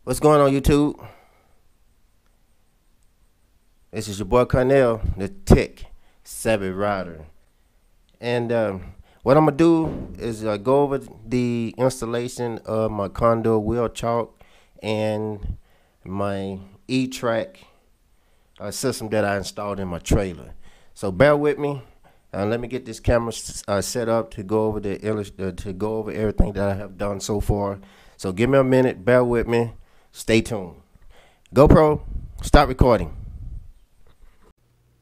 What's going on, YouTube? This is your boy Condor, the tech savvy rider. And what I'm gonna do is go over the installation of my Condor wheel chock and my ETrack system that I installed in my trailer. So bear with me. Let me get this camera set up to go over everything that I have done so far. So give me a minute. Bear with me. Stay tuned. GoPro, start recording.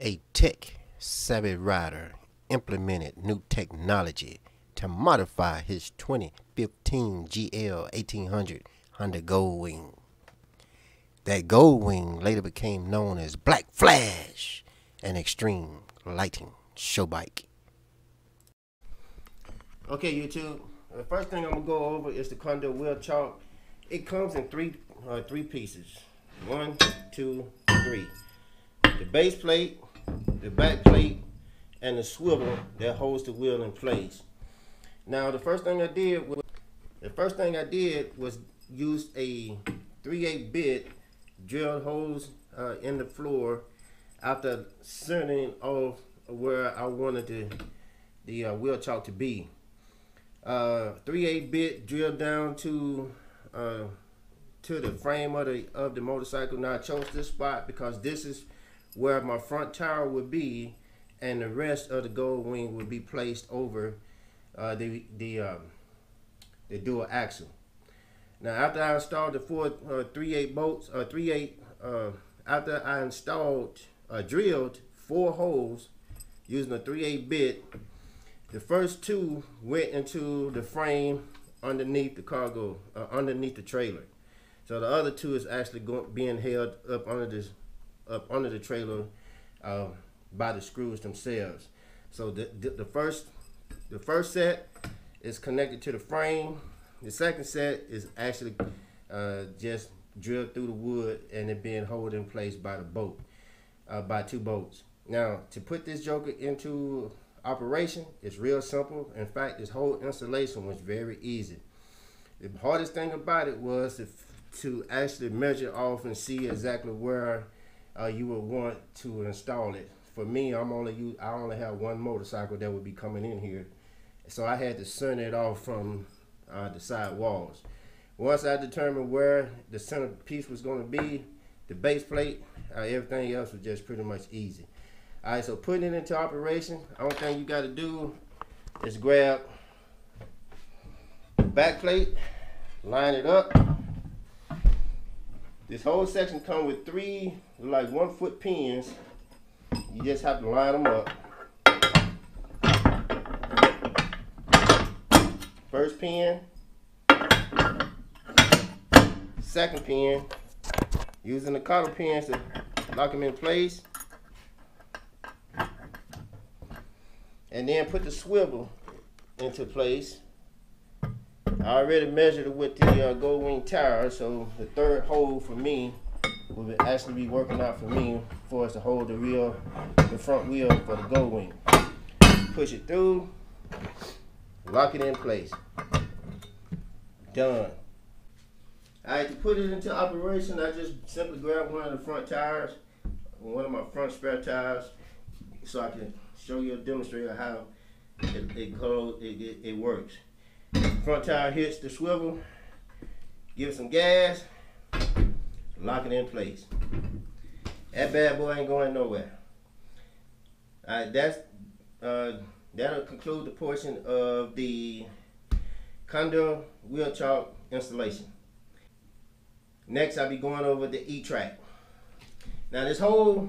A tech savvy rider implemented new technology to modify his 2015 GL 1800 Honda Goldwing. That Goldwing later became known as Black Flash, an extreme lighting show bike. Okay, YouTube. The first thing I'm gonna go over is the Condor wheel chock. It comes in three pieces. 1, 2, 3. The base plate, the back plate, and the swivel that holds the wheel in place. Now, the first thing I did was use a 3/8 bit drilled holes in the floor after centering off where I wanted the wheel chock to be. 3/8 bit drilled down to the frame of the motorcycle. Now I chose this spot because this is where my front tire would be, and the rest of the Goldwing would be placed over the dual axle. Now after I installed the four 3/8 bolts, after I installed drilled 4 holes using a 3/8 bit, the first 2 went into the frame underneath the cargo, underneath the trailer. So the other 2 is actually being held up under the trailer by the screws themselves. So the first set is connected to the frame. The second set is actually just drilled through the wood and it being held in place by the bolt, by 2 bolts. Now to put this joker into operation, it's real simple. In fact, this whole installation was very easy. The hardest thing about it was to actually measure off and see exactly where you would want to install it. For me, I only have 1 motorcycle that would be coming in here, so I had to center it off from the side walls. Once I determined where the center piece was going to be, the base plate, everything else was just pretty much easy. All right, so putting it into operation, only thing you got to do is grab the back plate, line it up. This whole section comes with 3 like 1-foot pins. You just have to line them up. First pin, second pin, using the cotter pins to lock them in place. And then put the swivel into place. I already measured it with the Goldwing tire, so the third hole for me will actually be working out for me for us to hold the front wheel for the Goldwing. Push it through, lock it in place. Done. Alright, to put it into operation, I just simply grab one of the front tires, one of my front spare tires, so I can show you a demonstrator how it works. Front tire hits the swivel, give it some gas, lock it in place. That bad boy ain't going nowhere. Alright, that'll conclude the portion of the Condor wheel chock installation. Next, I'll be going over the ETrack. Now this whole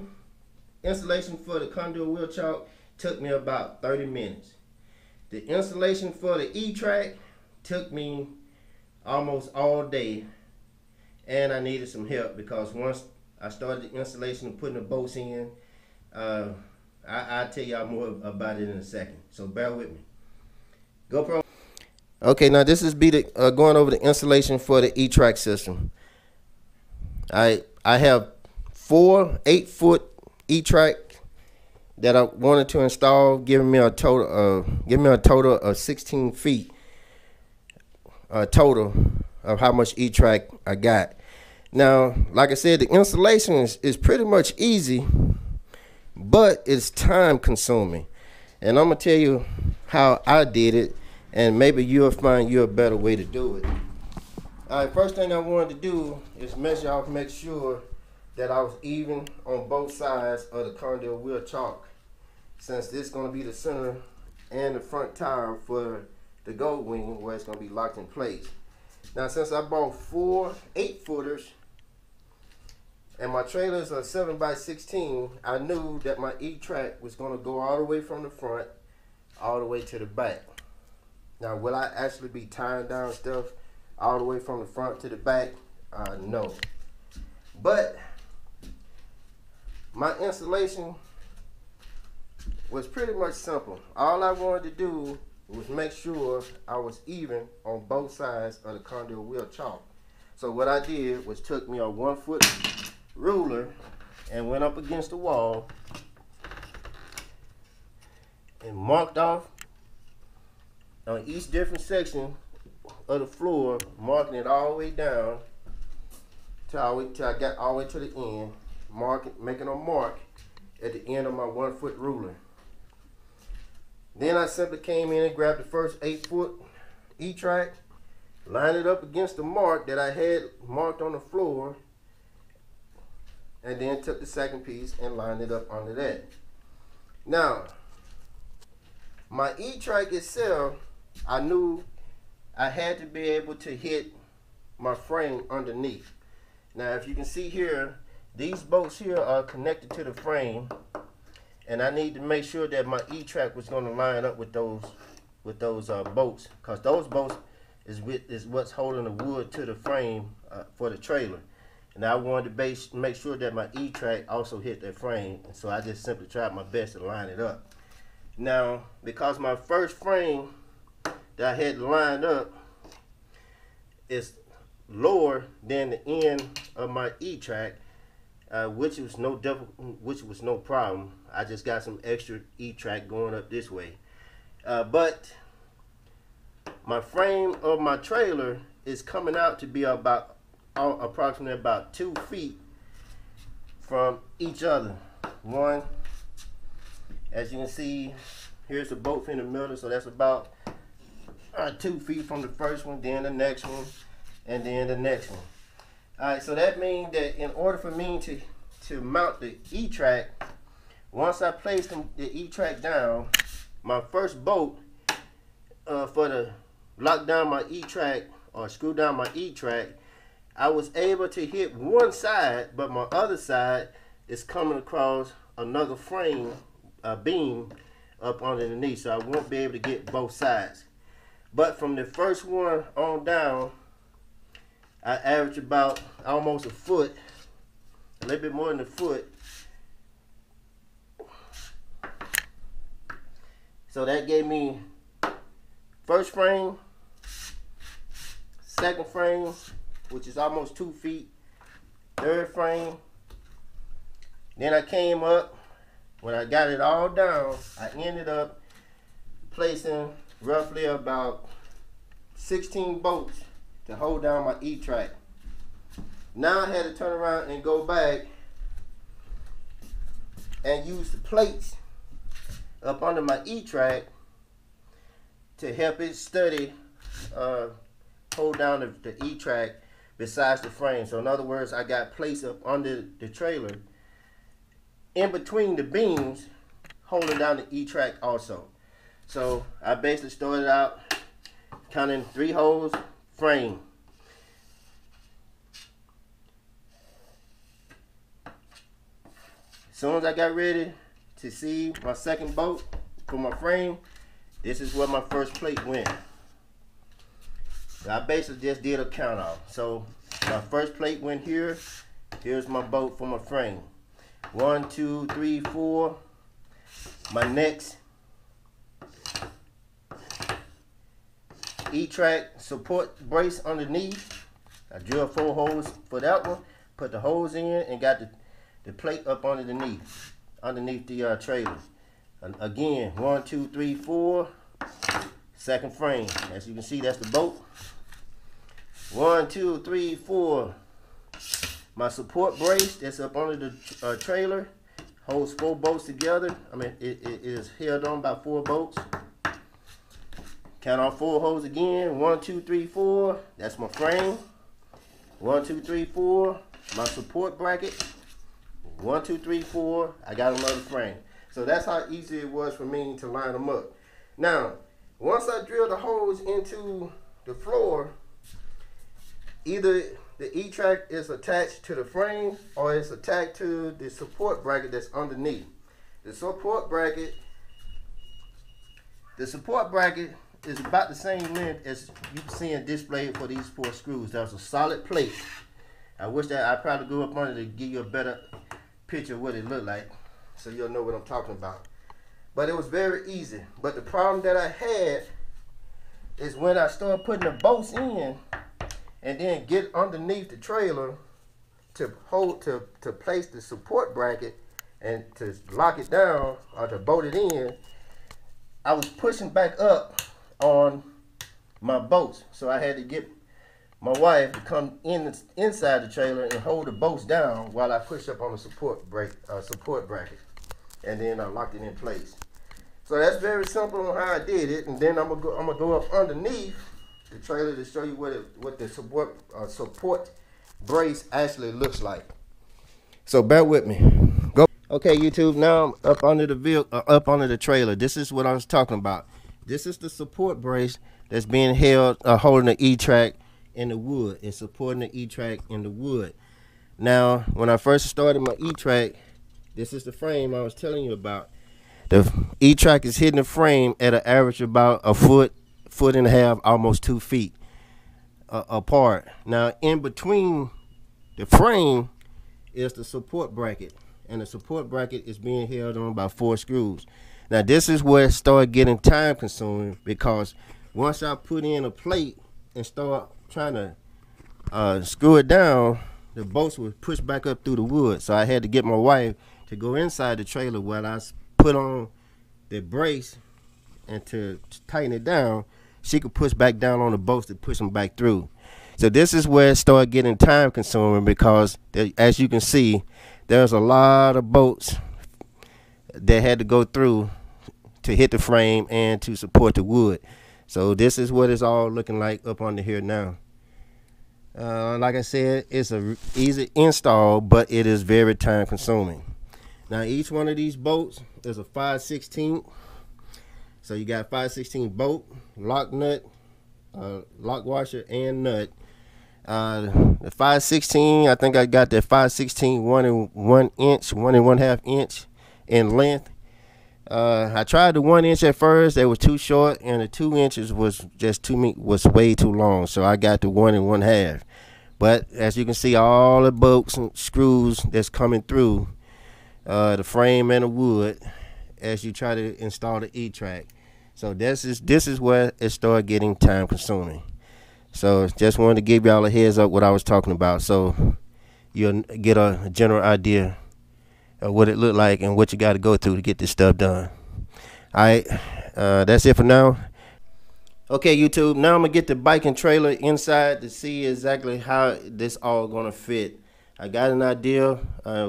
installation for the Condor wheel chock took me about 30 minutes. The installation for the ETrack took me almost all day, and I needed some help because once I started the installation and putting the bolts in, I'll tell y'all more about it in a second, so bear with me. GoPro. Okay, now this is going over the installation for the ETrack system. I have 4 8-foot ETrack that I wanted to install, giving me a total of 16 feet total of how much ETrack I got. Now, like I said, the installation is pretty much easy, but it's time consuming. And I'm gonna tell you how I did it, and maybe you'll find you a better way to do it. All right, first thing I wanted to do is measure off, make sure that I was even on both sides of the Condor wheel chock, since this is gonna be the center and the front tire for the gold wing where it's gonna be locked in place. Now, since I bought 4 8-footers and my trailers are 7x16, I knew that my ETrack was gonna go all the way from the front all the way to the back. Now, will I actually be tying down stuff all the way from the front to the back? No. But my installation was pretty much simple. All I wanted to do was make sure I was even on both sides of the Condor wheel chock. So what I did was took me a 1-foot ruler and went up against the wall and marked off on each different section of the floor, marking it all the way down till I got all the way to the end, making a mark at the end of my 1-foot ruler. Then I simply came in and grabbed the first 8-foot ETrack, lined it up against the mark that I had marked on the floor, and then took the second piece and lined it up under that. Now, my ETrack itself, I knew I had to be able to hit my frame underneath. Now, if you can see here, these bolts here are connected to the frame, and I need to make sure that my ETrack was going to line up with those bolts, because those bolts is what's holding the wood to the frame for the trailer. And I wanted to make sure that my ETrack also hit that frame, and so I just simply tried my best to line it up. Now, because my first frame that I had lined up is lower than the end of my ETrack, which was no problem. I just got some extra ETrack going up this way. But my frame of my trailer is coming out to be approximately about 2 feet from each other. One, as you can see, here's the bolt in the middle, so that's about 2 feet from the first one, then the next one, and then the next one. Alright, so that means that in order for me to mount the ETrack, once I place the ETrack down, my first bolt for the lock down my ETrack or screw down my ETrack, I was able to hit one side, but my other side is coming across another frame beam up underneath, so I won't be able to get both sides. But from the first one on down, I average about almost a foot, a little bit more than a foot. So that gave me first frame, second frame, which is almost 2 feet, third frame. Then I came up, when I got it all down, I ended up placing roughly about 16 bolts to hold down my ETrack. Now I had to turn around and go back and use the plates up under my ETrack to help it steady hold down the ETrack besides the frame. So in other words, I got plates up under the trailer in between the beams holding down the ETrack also. So I basically started out counting 3 holes, frame. As soon as I got ready to see my second bolt for my frame, this is where my first plate went. So I basically just did a count off. So my first plate went here. Here's my bolt for my frame. 1, 2, 3, 4. My next ETrack support brace underneath. I drilled 4 holes for that one. Put the holes in and got the plate up underneath the trailer. And again, 1, 2, 3, 4. Second frame. As you can see, that's the bolt. 1, 2, 3, 4. My support brace that's up under the trailer holds 4 bolts together. I mean, it is held on by 4 bolts. Count off 4 holes again. 1, 2, 3, 4. That's my frame. 1, 2, 3, 4. My support bracket. 1, 2, 3, 4. I got another frame. So that's how easy it was for me to line them up. Now, once I drill the holes into the floor, either the ETrack is attached to the frame or it's attached to the support bracket that's underneath. The support bracket is about the same length as you can see in displayed for these 4 screws. There's a solid plate. I wish that I'd probably go up under to give you a better picture of what it looked like so you'll know what I'm talking about. But it was very easy. But the problem that I had is when I started putting the bolts in and then get underneath the trailer to hold to place the support bracket and to lock it down or to bolt it in, I was pushing back up on my bolts. So I had to get my wife to come inside the trailer and hold the bolts down while I push up on the support bracket. And then I locked it in place. So that's very simple on how I did it. And then I'm gonna go up underneath the trailer to show you what the support brace actually looks like. So bear with me. Go. Okay, YouTube. Now I'm up under the trailer. This is what I was talking about. This is the support brace that's being held, holding the ETrack in the wood. It's supporting the ETrack in the wood. Now, when I first started my ETrack, this is the frame I was telling you about. The ETrack is hitting the frame at an average about a foot and a half, almost 2 feet apart. Now, in between the frame is the support bracket, and the support bracket is being held on by 4 screws. Now, this is where it started getting time consuming, because once I put in a plate and start trying to screw it down, the bolts would push back up through the wood. So I had to get my wife to go inside the trailer while I put on the brace, and to tighten it down, she could push back down on the bolts to push them back through. So this is where it started getting time consuming, because as you can see, there's a lot of bolts that had to go through to hit the frame and to support the wood. So this is what it's all looking like up under here now. Like I said, it's a easy install, but it is very time consuming. Now each one of these bolts is a 5/16. So you got 5/16 bolt, lock nut, lock washer, and nut. The 5/16, I think I got the 5/16 1 inch, 1 1/2 inch in length. I tried the 1 inch at first. They were too short, and the 2 inches was was way too long. So I got the 1 1/2. But as you can see, all the bolts and screws that's coming through the frame and the wood as you try to install the ETrack. So this is where it started getting time consuming. So just wanted to give y'all a heads up what I was talking about, so you'll get a general idea of what it looked like and what you got to go through to get this stuff done. All right, that's it for now. Okay, YouTube, now I'm gonna get the bike and trailer inside to see exactly how this all gonna fit. I got an idea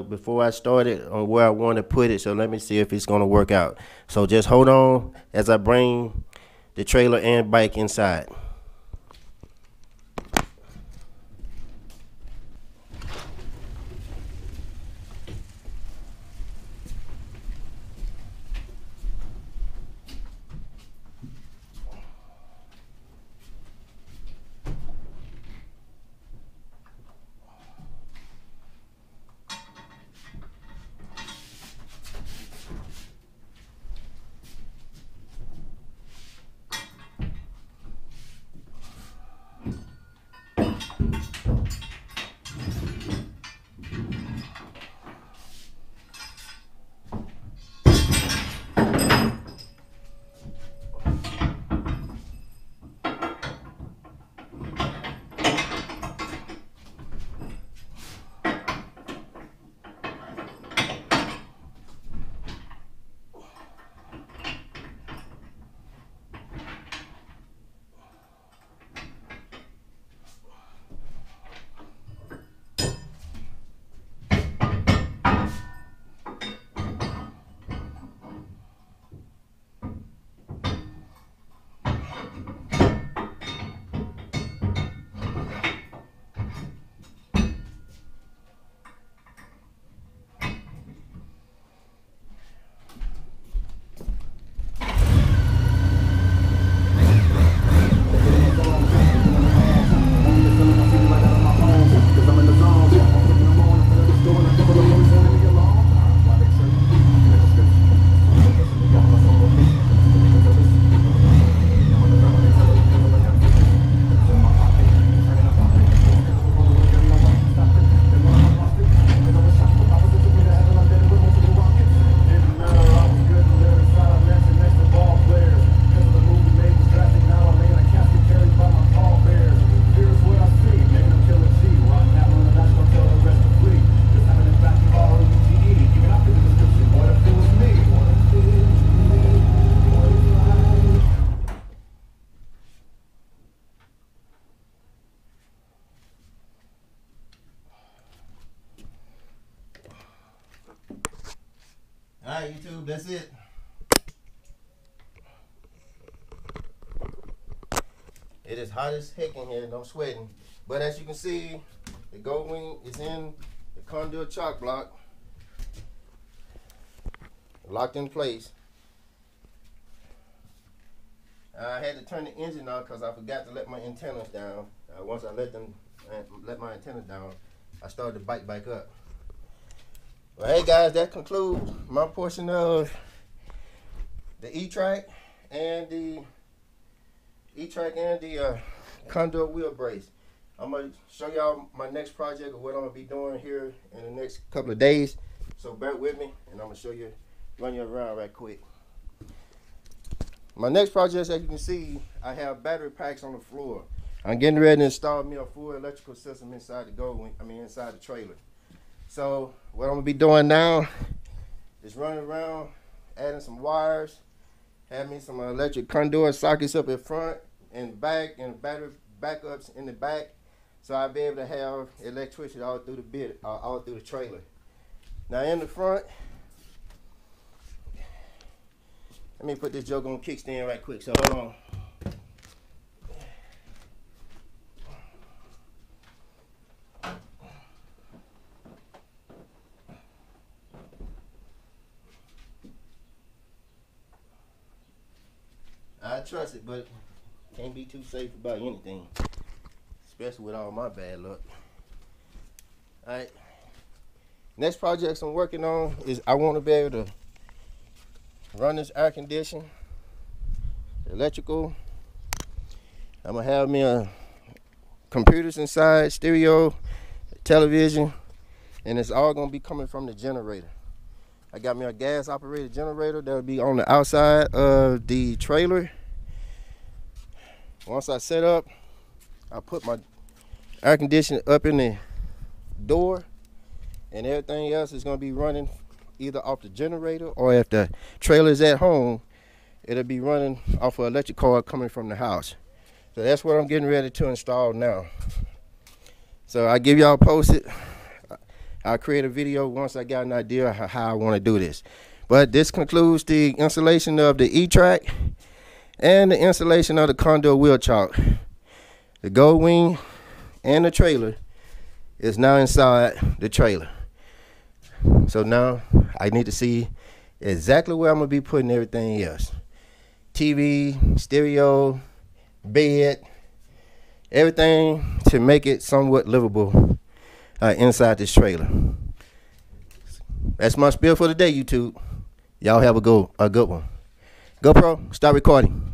before I started on where I want to put it, so let me see if it's going to work out. So just hold on as I bring the trailer and bike inside. Alright, YouTube, that's it. It is hot as heck in here and I'm sweating. But as you can see, the gold wing is in the Condor Chock block. Locked in place. I had to turn the engine on because I forgot to let my antennas down. Once I let my antennas down, I started to bike back up. Well, hey guys, that concludes my portion of the ETrack and the Condor wheel brace. I'm gonna show y'all my next project of what I'm gonna be doing here in the next couple of days. So bear with me, and I'm gonna show you, run you around right quick. My next project, as you can see, I have battery packs on the floor. I'm getting ready to install me a full electrical system inside the inside the trailer. So what I'm gonna be doing now is running around, adding some wires, have me some electric Condor sockets up in front and back, and battery backups in the back, so I'll be able to have electricity all through the trailer. Now in the front, let me put this joker on kickstand right quick. So hold on. I trust it, but can't be too safe about anything, especially with all my bad luck. Alright, next projects I'm working on is I want to be able to run this air conditioner, electrical. I'm gonna have me a computers inside, stereo, television, and it's all gonna be coming from the generator. I got me a gas operated generator that'll be on the outside of the trailer. Once I set up, I put my air conditioner up in the door, and everything else is gonna be running either off the generator, or if the trailer's at home, it'll be running off an electric cord coming from the house. So that's what I'm getting ready to install now. So I give y'all posted. I'll create a video once I got an idea how I want to do this. But this concludes the installation of the ETrack and the installation of the Condor wheel chock. The gold wing and the trailer is now inside the trailer. So now I need to see exactly where I'm gonna be putting everything else. TV, stereo, bed, everything to make it somewhat livable inside this trailer. That's my spiel for today, YouTube. Y'all have a good one. GoPro, start recording.